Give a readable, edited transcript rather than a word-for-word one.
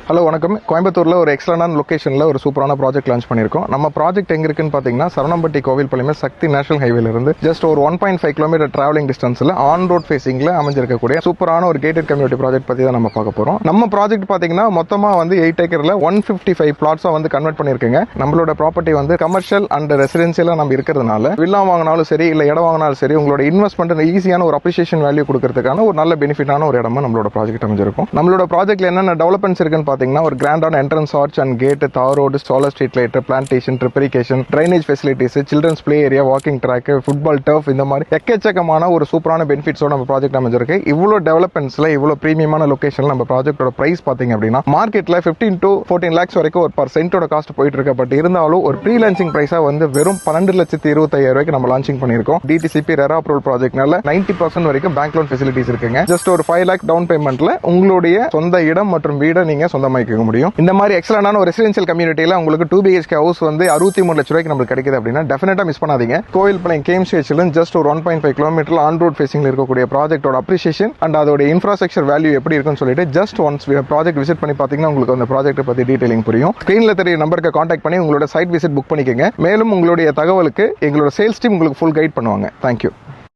Hello வணக்கம். கோயம்புத்தூர்ல ஒரு எக்ஸலண்டான லொகேஷன்ல ஒரு சூப்பரான ப்ராஜெக்ட் லான்ச் பண்ணியிருக்கோம். நம்ம ப்ராஜெக்ட் எங்க இருக்குன்னு பாத்தீங்கன்னா சரவணம்பட்டி கோவில்பாளையம் சக்தி நேஷனல் ஹைவேல இருந்து ஜஸ்ட் ஒரு 1.5 கிலோமீட்டர் டிராவலிங் டிஸ்டன்ஸ்ல ஆன் ரோட் ஃபேசிங்ல அமைஞ்சிருக்கக்கூடிய சூப்பரான ஒரு கேட்டட் கம்யூனிட்டி ப்ராஜெக்ட் பத்தி தான் நம்ம பார்க்க போறோம். நம்ம ப்ராஜெக்ட் பாத்தீங்கன்னா மொத்தமா 8 ஏக்கர்ல 155 பிளாட்ஸா கன்வெர்ட் பண்ணிருக்கீங்க. நம்மளோட ப்ராப்பர்ட்டி கமர்ஷியல் அண்ட் ரெசிடென்சியலா நம்ம இருக்கிறதுனால வில்லா வாங்கினாலும் சரி இல்ல இடம் வாங்கினாலும் சரி உங்களோட இன்வெஸ்ட்மெண்ட் ஈஸியான ஒரு அப்ரிசியேஷன் வேல்யூ கொடுக்கறதுக்கான ஒரு நல்ல பெனிஃபிட்டான ஒரு இடமா நம்மளோட ப்ராஜெக்ட் அமைஞ்சிருக்கும். நம்மளோட ப்ராஜெக்ட்ல என்னென்ன டெவலப்மெண்ட்ஸ் இருக்குன்னு பாத்தீங்கன்னா ஒரு கிராண்டான entrance arch and gate, தார் road, solar street light, plantation, triplication, drainage facilities, children's play area, walking track, football turf இந்த மாதிரி எக்கச்சக்கமான ஒரு சூப்பரான பெனிஃபிட்ஸோட நம்ம ப்ராஜெக்ட் அமைஞ்சிருக்கு. இவ்வளோ டெவலப்மெண்ட்ஸ்ல இவ்வளோ பிரீமியமான லொகேஷன்ல நம்ம ப்ராஜெக்டோட பிரைஸ் பாத்தீங்க அப்படின்னா மார்க்கெட்ல 15 to 14 lakhs வரைக்கும் ஒரு பர் சென்ட்டோட காஸ்ட் போயிட்டு இருக்கு. பட் இருந்தாலும் ஒரு ப்ரீ லான்ச்சிங் பிரைஸா வெறும் 12,25,000 ரூபாய்க்கு நம்ம லான்ச்சிங் பண்ணிருக்கோம். டிடிசிபி ரெரா அப்ரூவல் ப்ராஜெக்ட்னால 90% வரைக்கும் பேங்க் லோன் ஃபெசிலிட்டிஸ் இருக்குங்க. ஜஸ்ட் ஒரு 5 lakh டவுன் பேமெண்ட்ல உங்களுடைய சொந்த இடம் மற்றும் வீடை நீங்க சொந்தமாக்கிக்க முடியும். இந்த மாதிரி எக்ஸலண்டான ஒரு ரெசிடென்ஷியல் கம்யூனிட்டியில உங்களுக்கு 2 BHK ஹவுஸ் 63 லட்சம் ரூபாய்க்கு நமக்கு கிடைக்குது அப்படின்னா டெஃபினட்டா மிஸ் பண்ணாதீங்க. கோவில்பாளையம் கேஎம்சிஹெச்ல ஜஸ்ட் ஒரு 1.5 கிலோமீட்டர் ஆன் ரோட் ஃபேசிங்ல இருக்கக்கூடிய ப்ராஜெக்டோட அப்ரிசியேஷன் அண்ட் அதோட இன்ஃப்ராஸ்ட்ரக்சர் வேல்யூ எப்படி இருக்குன்னு சொல்லிட்டு ஜஸ்ட் ஒன்ஸ் ப்ராஜெக்ட் விசிட் பண்ணி பாத்தீங்கன்னா உங்களுக்கு அந்த ப்ராஜெக்ட் பத்தி டீடைலிங் புரியும். ஸ்கிரீன்ல தெரிய நம்பருக்கு கான்டாக்ட் பண்ணி உங்களோட சைட் விசிட் புக் பண்ணிக்கங்க. மேலும் உங்களுடைய தகவலுக்கு எங்களோட சேல்ஸ் டீம் உங்களுக்கு ஃபுல் கைட் பண்ணுவாங்க. தேங்க்யூ.